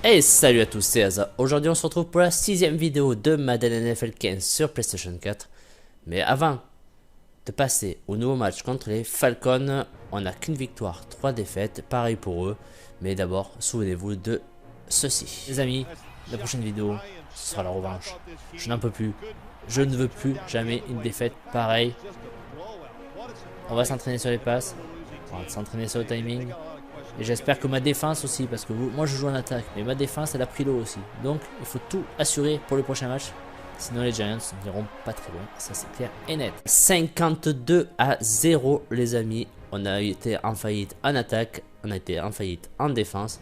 Hey, salut à tous, c'est Aza. Aujourd'hui on se retrouve pour la 6ème vidéo de Madden NFL 15 sur PlayStation 4. Mais avant de passer au nouveau match contre les Falcons, on n'a qu'une victoire, 3 défaites, pareil pour eux. Mais d'abord, souvenez-vous de ceci. Les amis, la prochaine vidéo, ce sera la revanche. Je n'en peux plus. Je ne veux plus jamais une défaite pareille. On va s'entraîner sur les passes. On va s'entraîner sur le timing. Et j'espère que ma défense aussi, parce que moi je joue en attaque, mais ma défense elle a pris l'eau aussi. Donc il faut tout assurer pour le prochain match. Sinon les Giants n'iront pas très loin, ça c'est clair et net. 52-0 les amis. On a été en faillite en attaque, on a été en faillite en défense.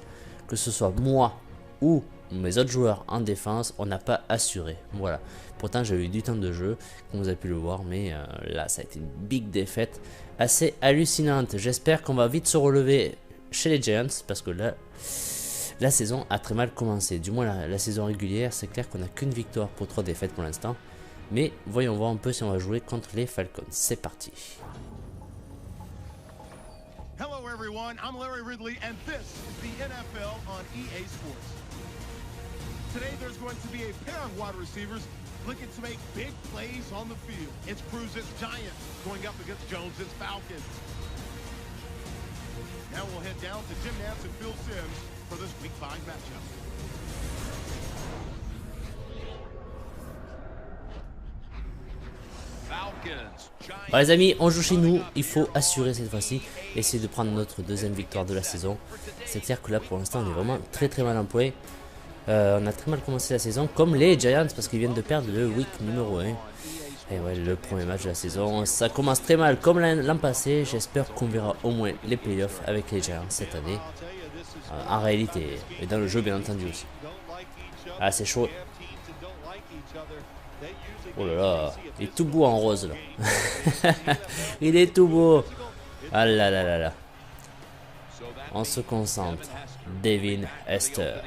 Que ce soit moi ou mes autres joueurs en défense, on n'a pas assuré. Voilà. Pourtant j'ai eu du temps de jeu, comme vous avez pu le voir, mais là ça a été une big défaite assez hallucinante. J'espère qu'on va vite se relever chez les Giants, parce que là la saison a très mal commencé, du moins la saison régulière. C'est clair qu'on n'a qu'une victoire pour 3 défaites pour l'instant, mais voyons voir un peu si on va jouer contre les Falcons. C'est parti. Hello everyone, I'm Larry Ridley and this is the NFL on EA Sports. Today there's going to be a pair of wide receivers looking to make big plays on the field. It's Cruz's Giants going up against Jones's Falcons. Now we'll head down to Jim Nantz and Phil Simms for this Week 5 matchup. Bon, les amis, on joue chez nous, il faut assurer cette fois-ci, essayer de prendre notre deuxième victoire de la saison. C'est clair que là pour l'instant on est vraiment très mal en point. On a très mal commencé la saison, comme les Giants, parce qu'ils viennent de perdre le week numéro 1. Et ouais, le premier match de la saison, ça commence très mal comme l'an passé. J'espère qu'on verra au moins les playoffs avec les Giants cette année. En réalité, et dans le jeu bien entendu aussi. Ah, c'est chaud. Oh là là, il est tout beau en rose là. Il est tout beau. Ah là là là là. On se concentre. Devin Hester.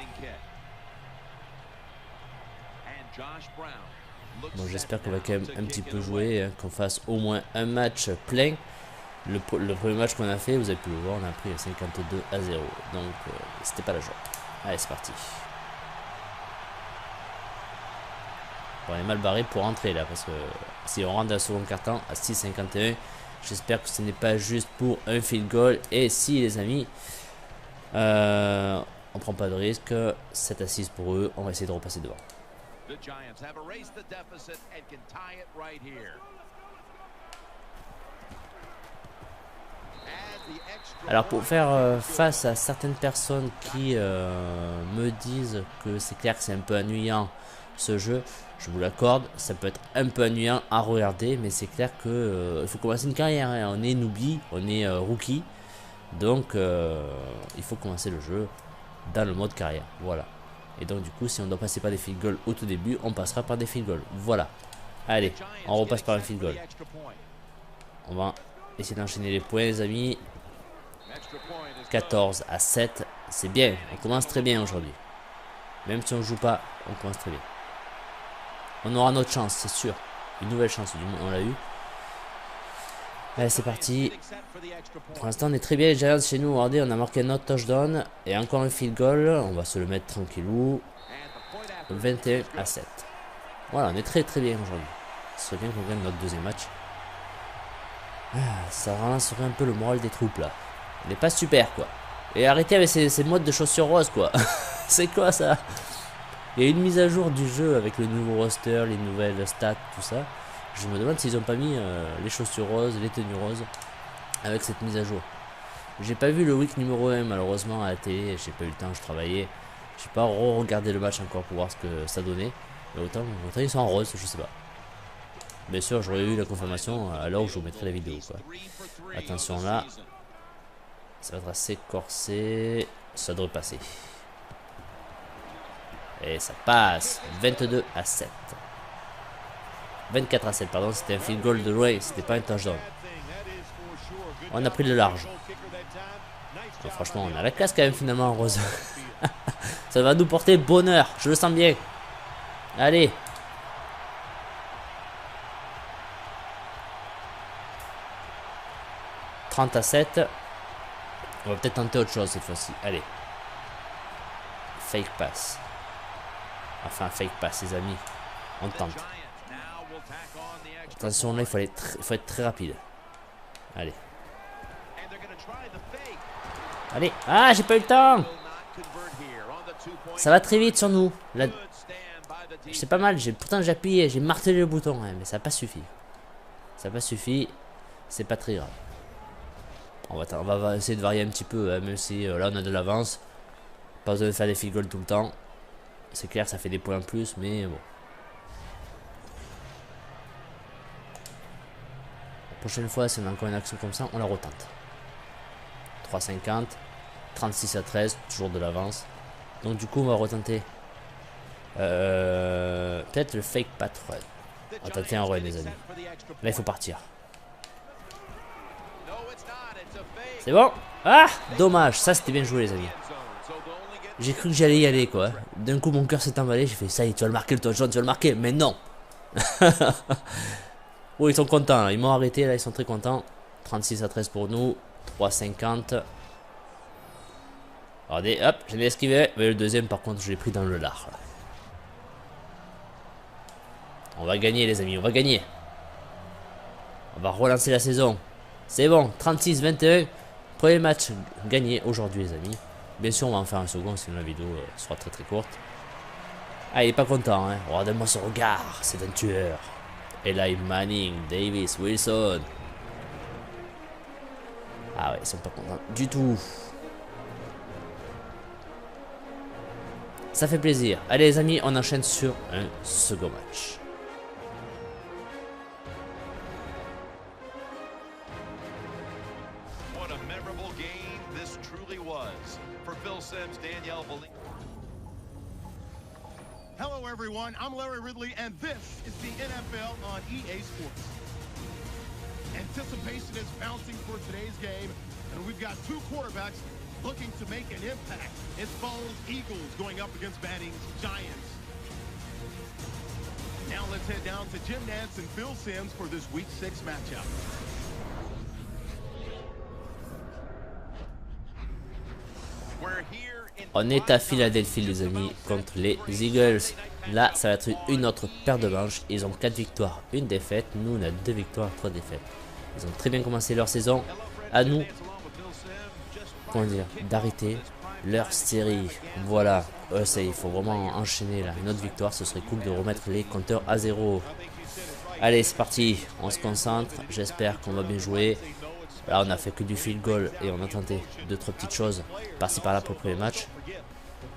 Bon, j'espère qu'on va quand même un petit peu jouer, hein, qu'on fasse au moins un match plein. Le premier match qu'on a fait, vous avez pu le voir, on a pris 52-0. Donc c'était pas la joie. Allez, c'est parti. Bon, on est mal barré pour rentrer là, parce que si on rentre dans le second quart-temps à 6-51, j'espère que ce n'est pas juste pour un field goal. Et si les amis, on prend pas de risque, 7-6 pour eux, on va essayer de repasser devant. The Giants have erased the deficit and can tie it right here. Alors pour faire face à certaines personnes qui me disent que c'est clair que c'est un peu ennuyant ce jeu, je vous l'accorde, ça peut être un peu ennuyant à regarder, mais c'est clair que il faut commencer une carrière, hein. On est newbie, on est rookie, donc il faut commencer le jeu dans le mode carrière, voilà. Et donc du coup, si on doit passer par des field goals au tout début, on passera par des field goals. Voilà. Allez, on repasse par un field goal. On va essayer d'enchaîner les points, les amis. 14-7, c'est bien. On commence très bien aujourd'hui. Même si on ne joue pas, on commence très bien. On aura notre chance, c'est sûr. Une nouvelle chance, du moins, on l'a eu. Allez, c'est parti. Pour l'instant, on est très bien les Giants chez nous. Regardez, on a marqué un autre touchdown. Et encore un field goal. On va se le mettre tranquillou. 21-7. Voilà, on est très bien aujourd'hui. Ce serait bien qu'on gagne notre deuxième match. Ça relancerait un peu le moral des troupes là. On n'est pas super quoi. Et arrêtez avec ces modes de chaussures roses quoi. C'est quoi ça? Il y a une mise à jour du jeu avec le nouveau roster, les nouvelles stats, tout ça. Je me demande s'ils n'ont pas mis les chaussures roses, les tenues roses avec cette mise à jour. J'ai pas vu le week numéro 1 malheureusement à la télé, j'ai pas eu le temps, je travaillais. J'ai pas regardé le match encore pour voir ce que ça donnait. Mais autant ils sont en rose, je sais pas. Bien sûr, j'aurais eu la confirmation à l'heure où je vous mettrai la vidéo quoi. Attention là. Ça va être assez corsé. Ça devrait passer. Et ça passe. 22-7. 24-7, pardon, c'était un field goal de loin, c'était pas un touchdown. On a pris le large. Et franchement, on a la classe quand même finalement en rose. Ça va nous porter bonheur, je le sens bien. Allez. « 30-7. On va peut-être tenter autre chose cette fois-ci. Allez. fake pass. Enfin, fake pass, les amis. On tente. Attention, là, il faut être très rapide. Allez. Allez. Ah, j'ai pas eu le temps. Ça va très vite sur nous. Là, c'est pas mal. Pourtant, j'ai appuyé, j'ai martelé le bouton. Hein, mais ça n'a pas suffi. Ça n'a pas suffi. C'est pas très grave. On va essayer de varier un petit peu. Hein, même si là, on a de l'avance. Pas besoin de faire des field goals tout le temps. C'est clair, ça fait des points en plus. Mais bon. La prochaine fois, si on a encore une action comme ça, on la retente. 3,50. 36-13. Toujours de l'avance. Donc du coup, on va retenter. Peut-être le fake patron. On va tenter un run, les amis. Là, il faut partir. C'est bon. Ah, dommage. Ça, c'était bien joué, les amis. J'ai cru que j'allais y aller, quoi. D'un coup, mon cœur s'est emballé. J'ai fait, ça y est, tu vas le marquer, le touchdown, tu vas le marquer. Mais non. Oh, ils sont contents, là. Ils m'ont arrêté, là. Ils sont très contents. 36-13 pour nous. 3,50. Regardez, hop, j'ai esquivé. Mais le deuxième, par contre, je l'ai pris dans le lard. Là. On va gagner, les amis, on va gagner. On va relancer la saison. C'est bon, 36-21. Premier match gagné aujourd'hui, les amis. Bien sûr, on va en faire un second, sinon la vidéo sera très très courte. Ah, il est pas content, hein. Regardez-moi ce regard, c'est un tueur. Eli Manning, Davis, Wilson. Ah ouais, ils sont pas contents du tout. Ça fait plaisir. Allez les amis, on enchaîne sur un second match. What a memorable game this truly was for Phil Simms, Danielle Bellini. Hello everyone, I'm Larry Ridley and this is the NFL on EA Sports. Anticipation is bouncing for today's game and we've got two quarterbacks looking to make an impact. It's Vols Eagles going up against Manning's Giants. Now let's head down to Jim Nantz and Phil Simms for this Week 6 matchup. On est à Philadelphie, les amis, contre les Eagles. Là, ça va être une autre paire de manches. Ils ont 4 victoires, 1 défaite. Nous, on a 2 victoires, 3 défaites. Ils ont très bien commencé leur saison. À nous, comment dire, d'arrêter leur série. Voilà, il faut vraiment enchaîner là. Une autre victoire, ce serait cool de remettre les compteurs à 0. Allez, c'est parti, on se concentre. J'espère qu'on va bien jouer. Là, on a fait que du field goal et on a tenté 2-3 petites choses par-ci par-là pour le premier match.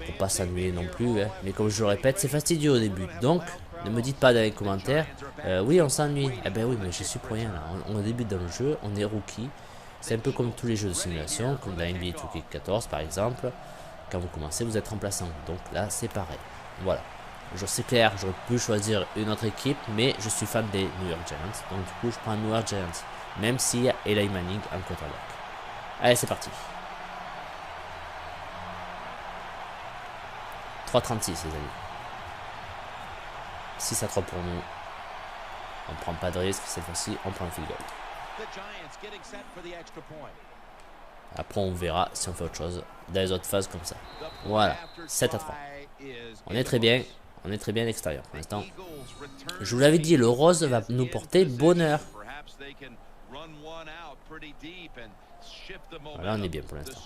Faut pas s'ennuyer non plus, hein. Mais comme je le répète, c'est fastidieux au début. Donc, ne me dites pas dans les commentaires, oui, on s'ennuie. Eh ben oui, mais je suis pour rien là. On débute dans le jeu, on est rookie. C'est un peu comme tous les jeux de simulation, comme la NBA 2K14 par exemple. Quand vous commencez, vous êtes remplaçant. Donc là, c'est pareil. Voilà. C'est clair, j'aurais pu choisir une autre équipe, mais je suis fan des New York Giants. Donc du coup, je prends New York Giants. Même s'il y a Eli Manning en quarterback. Allez, c'est parti. 3,36 les amis. 6-3 pour nous. On prend pas de risque cette fois-ci, on prend le field goal. Après on verra si on fait autre chose dans les autres phases comme ça. Voilà, 7-3. On est très bien. On est très bien à l'extérieur pour l'instant. Je vous l'avais dit, le rose va nous porter bonheur. Voilà, on est bien pour l'instant.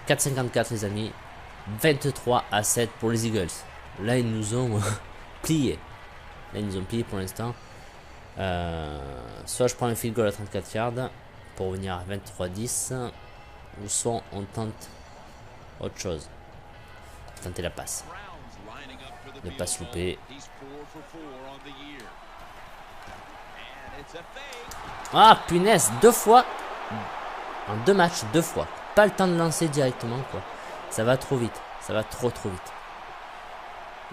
« 4,54 les amis. 23-7 pour les Eagles. » Là, ils nous ont plié. Là, ils nous ont plié pour l'instant. Soit je prends un field goal à 34 yards pour venir à 23-10. Ou soit on tente autre chose. Tenter la passe. Ne pas se louper. Ah, punaise, 2 fois. En 2 matchs, 2 fois. Pas le temps de lancer directement, quoi. Ça va trop vite. Ça va trop vite.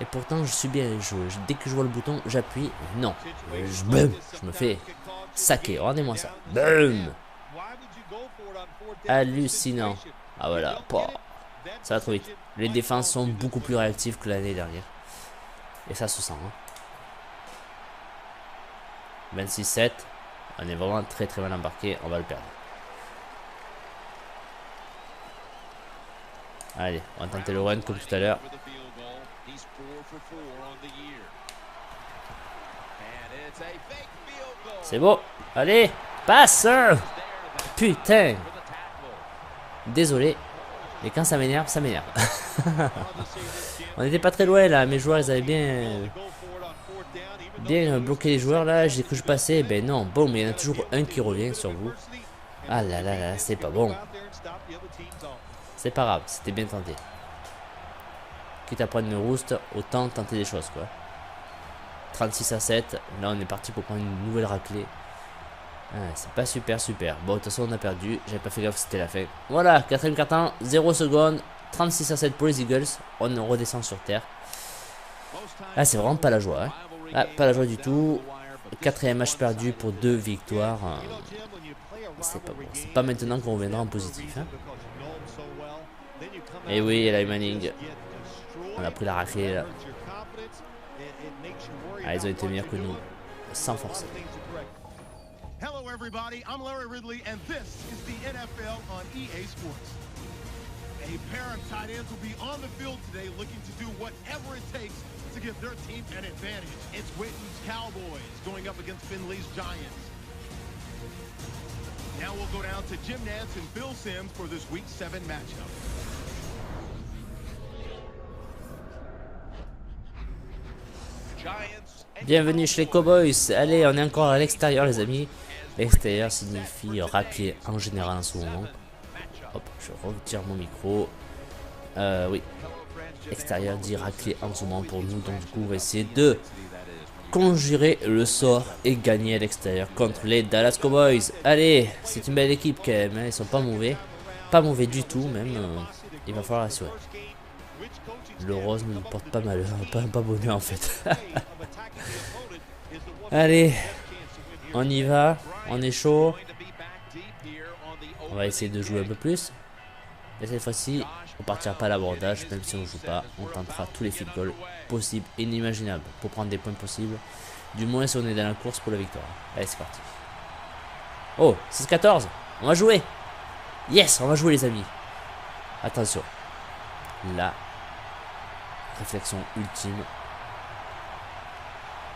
Et pourtant, je suis bien joué. Dès que je vois le bouton, j'appuie. Non. Je me fais saquer. Regardez-moi ça. Boum. Hallucinant. Ah voilà. Ça va trop vite. Les défenses sont beaucoup plus réactives que l'année dernière. Et ça se sent. Hein. 26-7. On est vraiment très très mal embarqué. On va le perdre. Allez, on va tenter le run comme tout à l'heure. C'est beau. Allez, passe. Putain. Désolé. Et quand ça m'énerve, ça m'énerve. On n'était pas très loin là. Mes joueurs, ils avaient bien bloqué les joueurs là. J'ai cru que je passais. Ben non. Bon, mais il y en a toujours un qui revient sur vous. Ah là là là, c'est pas bon. C'est pas grave, c'était bien tenté. Quitte à prendre une rouste, autant tenter des choses quoi. 36-7. Là, on est parti pour prendre une nouvelle raclée. Ah, c'est pas super super. Bon, de toute façon, on a perdu. J'avais pas fait gaffe que c'était la fin. Voilà, 4ème quart-temps, 0 secondes. 36-7 pour les Eagles. On redescend sur terre. Ah, c'est vraiment pas la joie. Hein. Ah, pas la joie du tout. 4ème match perdu pour 2 victoires. C'est pas bon. C'est pas maintenant qu'on reviendra en positif. Hein. Et oui, Eli Manning. On a pris la raclée là. Ah, ils ont été meilleurs que nous. Sans forcer. Hello everybody, I'm Larry Ridley and this is the NFL on EA Sports. A pair of tight ends will be on the field today looking to do whatever it takes to give their team an advantage. It's Witten's Cowboys going up against Finley's Giants. Now we'll go down to Jim Nantz and Phil Simms for this Week 7 matchup. Bienvenue chez les Cowboys. Allez, on est encore à l'extérieur les amis. L'extérieur signifie raclée en général en ce moment. Hop, je retire mon micro. Oui. Extérieur dit raclée en ce moment pour nous. Donc du coup on va essayer de conjurer le sort et gagner à l'extérieur contre les Dallas Cowboys. Allez, c'est une belle équipe quand même. Hein. Ils sont pas mauvais. Pas mauvais du tout même. Il va falloir assurer. Le rose ne nous porte pas malheur, pas bonheur en fait. Allez, on y va, on est chaud. On va essayer de jouer un peu plus. Et cette fois-ci, on partira pas à l'abordage, même si on joue pas. On tentera tous les field goals possibles et inimaginables pour prendre des points possibles. Du moins si on est dans la course pour la victoire. Allez, c'est parti. Oh, 6-14, on va jouer. Yes, on va jouer les amis. Attention. Là. Réflexion ultime.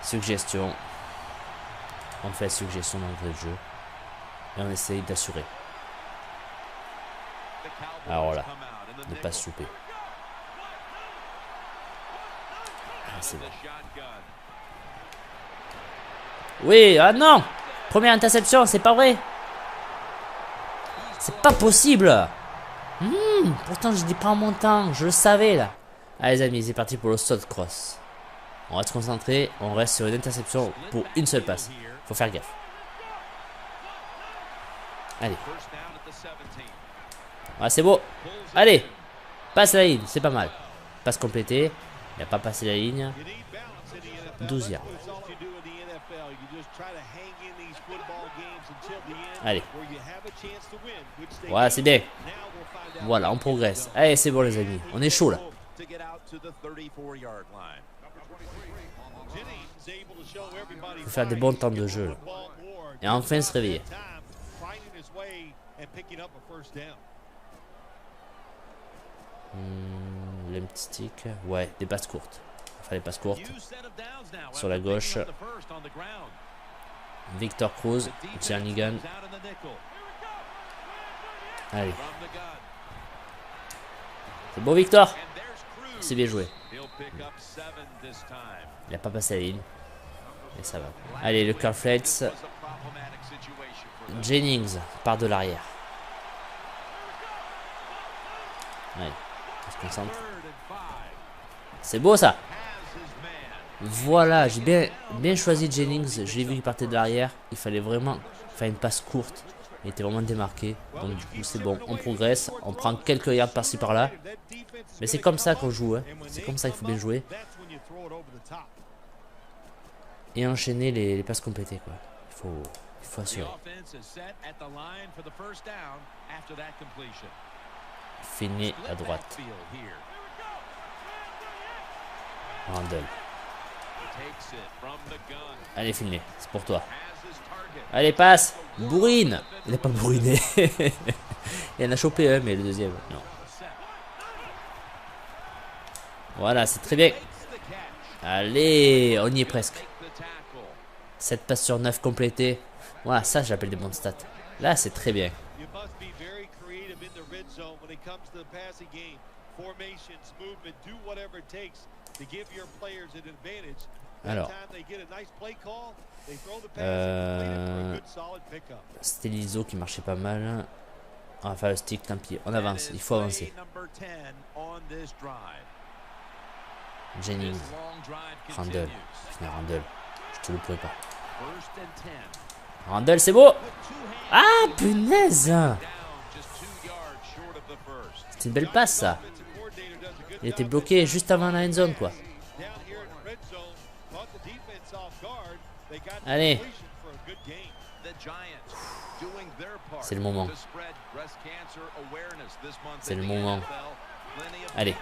Suggestion. On fait suggestion d'entrée de jeu. Et on essaye d'assurer. Alors là. Ne pas se louper. Ah, c'est bon. Oui, ah non! Première interception, c'est pas vrai. C'est pas possible. Pourtant, je dis pas en montant. Je le savais là. Allez les amis, c'est parti pour le saut de cross. On va se concentrer, on reste sur une interception pour une seule passe. Faut faire gaffe. Allez. Ah, c'est beau. Allez. Passe la ligne, c'est pas mal. Passe complétée. Il n'a pas passé la ligne. 12 yards. Allez. Voilà, c'est bien. Voilà, on progresse. Allez, c'est bon les amis. On est chaud là. Il faut faire des bons temps de jeu là. Et enfin se réveiller. L'empty stick. Ouais, des passes courtes. Enfin, des passes courtes. Sur la gauche. Victor Cruz. Jernigan. Allez. C'est bon Victor. C'est bien joué. Il n'a pas passé la ligne. Et ça va. Allez, le curl flats. Jennings part de l'arrière. Allez, on se concentre. C'est beau ça. Voilà, j'ai bien choisi Jennings. Je l'ai vu qu'il partait de l'arrière. Il fallait vraiment faire une passe courte. Il était vraiment démarqué. Donc du coup c'est bon, on progresse. On prend quelques yards par-ci par-là. Mais c'est comme ça qu'on joue. Hein. C'est comme ça qu'il faut bien jouer. Et enchaîner les passes complétées quoi. Il faut assurer. Finley à droite. Randle. Allez, Finley, c'est pour toi. Allez, passe. Bourrine. Il n'a pas bourriné. Il en a chopé un, mais le deuxième, non. Voilà, c'est très bien. Allez, on y est presque. 7 passes sur 9 complétées. Voilà, ça j'appelle des bonnes stats. Là, c'est très bien. Alors, c'était l'ISO qui marchait pas mal. Enfin, le stick, tant pis. On avance, il faut avancer. Jennings, Randle. Randle, je te le pourrais pas. Randle, c'est beau. Ah, punaise. C'est une belle passe, ça. Il était bloqué juste avant la end zone, quoi. Allez. C'est le moment. C'est le moment. Allez.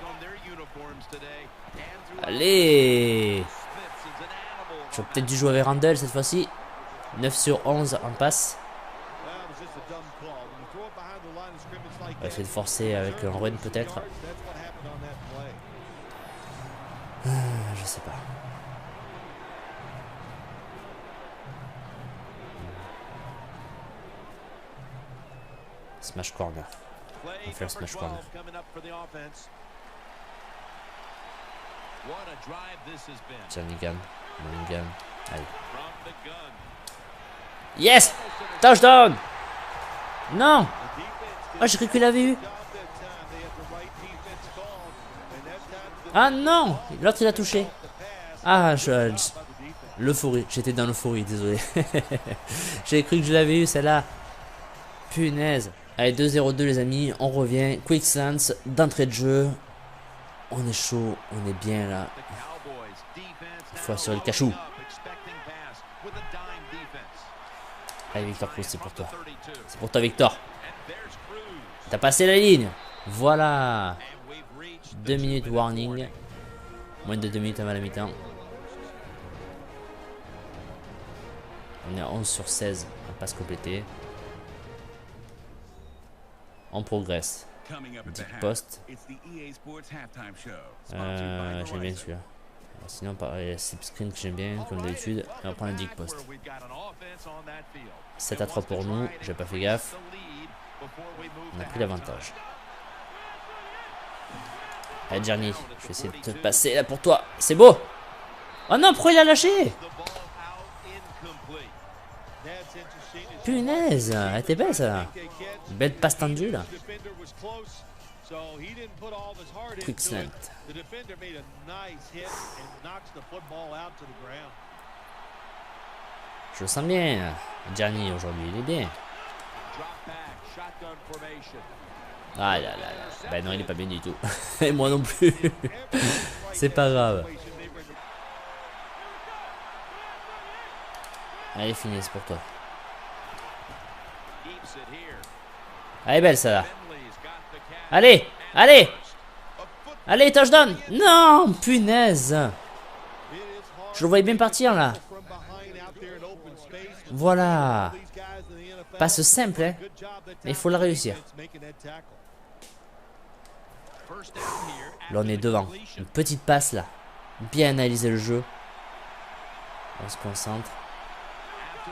Allez. J'aurais peut-être dû jouer avec Randle cette fois-ci. 9 sur 11 en passe. On va essayer de forcer avec un run peut-être. Je sais pas. Smash corner. On va faire smash corner. Jernigan. Mulligan. Allez. Yes! Touchdown! Non! Oh, j'ai cru qu'il avait eu. Ah non! L'autre il a touché. Ah, l'euphorie. J'étais dans l'euphorie, désolé. J'ai cru que je l'avais eu celle-là. Punaise. Allez, 2-0-2 les amis, on revient. Quick sense, d'entrée de jeu. On est chaud, on est bien là. Il faut assurer le cachou. Allez Victor Cruz, c'est pour toi. C'est pour toi Victor. T'as passé la ligne. Voilà. 2 minutes warning. Moins de 2 minutes avant la mi-temps. On est à 11 sur 16 en passe complétée. On progresse. Dick Post. J'aime bien celui-là. Sinon, pareil, c'est screen que j'aime bien, comme d'habitude. On va prendre un Dick Post. 7 à 3 pour nous. J'ai pas fait gaffe. On a pris l'avantage. Allez, Journey. Je vais essayer de te passer là pour toi. C'est beau. Oh non, pourquoi il a lâché? Punaise, elle était belle ça. Une belle passe tendue là. Quick slant. Je le sens bien. Gianni aujourd'hui, il est bien. Ah là là là. Ben non, il est pas bien du tout. Et moi non plus. C'est pas grave. Allez, fini, c'est pour toi. Allez, belle ça là. Allez, allez. Allez, touchdown. Non, punaise. Je le voyais bien partir là. Voilà. Passe simple, hein. Mais il faut la réussir. Là, on est devant. Une petite passe là. Bien analyser le jeu. On se concentre.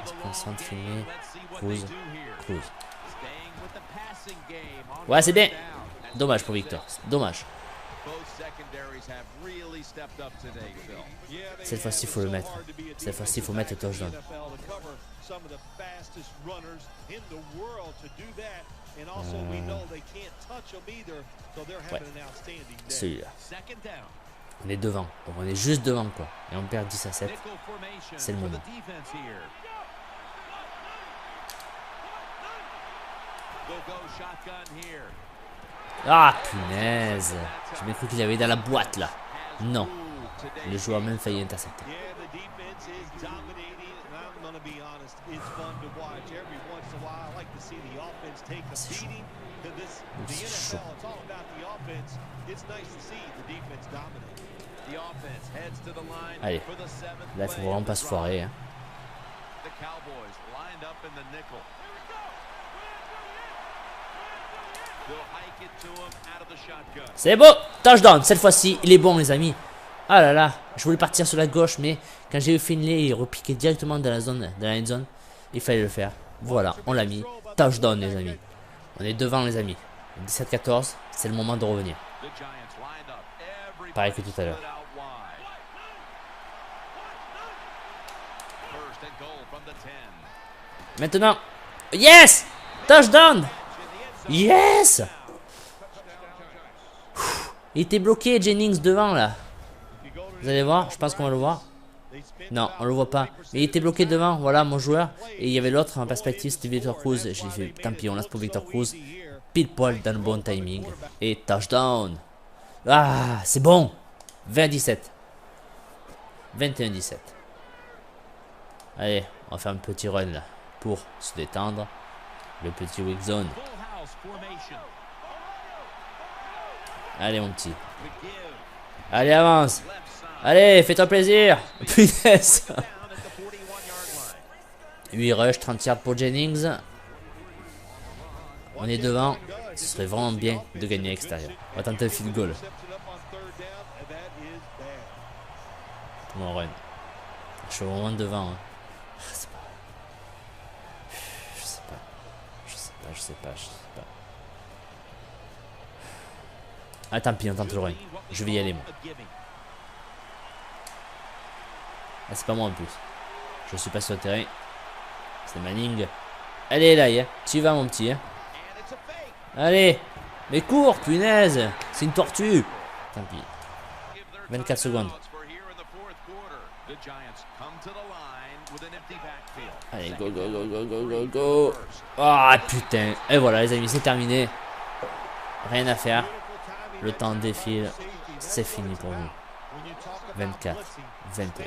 On se concentre, filmer. Cruz. Cruz. Ouais, c'est bien. Dommage pour Victor. Dommage. Cette fois-ci, il faut le mettre. Cette fois-ci, il faut mettre le touchdown. Ouais. Celui-là. On est devant. Donc on est juste devant, quoi. Et on perd 10 à 7. C'est le moment. Ah, punaise. J'ai bien cru qu'il avait dans la boîte, là. Non. Le joueur a même failli intercepter. C'est chaud. C'est chaud. Allez, là il faut vraiment pas se foirer. Hein. C'est beau, touchdown. Cette fois-ci, il est bon, les amis. Ah là là, je voulais partir sur la gauche, mais quand j'ai vu Finlay, il repiquait directement dans la zone, dans la end zone. Il fallait le faire. Voilà, on l'a mis. Touchdown, les amis. On est devant, les amis. 17-14, c'est le moment de revenir. Pareil que tout à l'heure. Maintenant, yes! Touchdown! Yes! Il était bloqué, Jennings, devant, là. Vous allez voir, je pense qu'on va le voir. Non, on le voit pas. Mais il était bloqué devant, voilà, mon joueur. Et il y avait l'autre en perspective, c'était Victor Cruz. J'ai fait, tant pis, on laisse pour Victor Cruz. Pile poil dans le bon timing. Et touchdown. Ah, c'est bon. 20-17. 21-17. Allez, on va faire un petit run, là. Pour se détendre. Le petit weak zone. Allez, mon petit. Allez, avance. Allez, fais-toi plaisir. Punaise. 8 rush, 30 yards pour Jennings. On est devant. Ce serait vraiment bien de gagner à l'extérieur. On va tenter le field goal. Mon run. Je suis vraiment devant. Hein. Je sais pas. Ah, tant pis, on tente le run. Je vais y aller, moi. Ah, c'est pas moi en plus. Je suis pas sur le terrain. C'est Manning. Allez, là, hein. Tu y vas, mon petit. Hein. Allez. Mais cours, punaise. C'est une tortue. Tant pis. 24 secondes. Allez, go. Ah, putain. Et voilà, les amis, c'est terminé. Rien à faire. Le temps défile. C'est fini pour nous. 24, 21.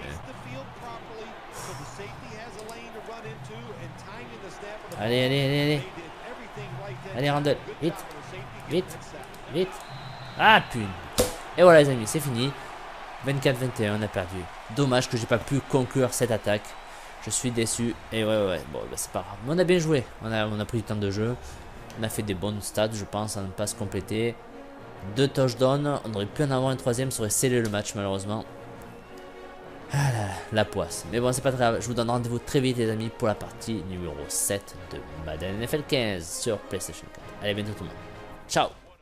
Allez. Allez, Randall. Vite. Ah, putain. Et voilà, les amis, c'est fini. 24-21, on a perdu. Dommage que j'ai pas pu conclure cette attaque. Je suis déçu. Et ouais. Bon, bah, c'est pas grave. Mais on a bien joué. On a pris du temps de jeu. On a fait des bonnes stats, je pense, à ne pas se compléter. 2 touchdowns. On aurait pu en avoir un troisième. Ça aurait scellé le match, malheureusement. Ah là là, la poisse. Mais bon, c'est pas très grave. Je vous donne rendez-vous très vite, les amis, pour la partie numéro 7 de Madden NFL 15 sur PlayStation 4. Allez, bientôt tout le monde. Ciao!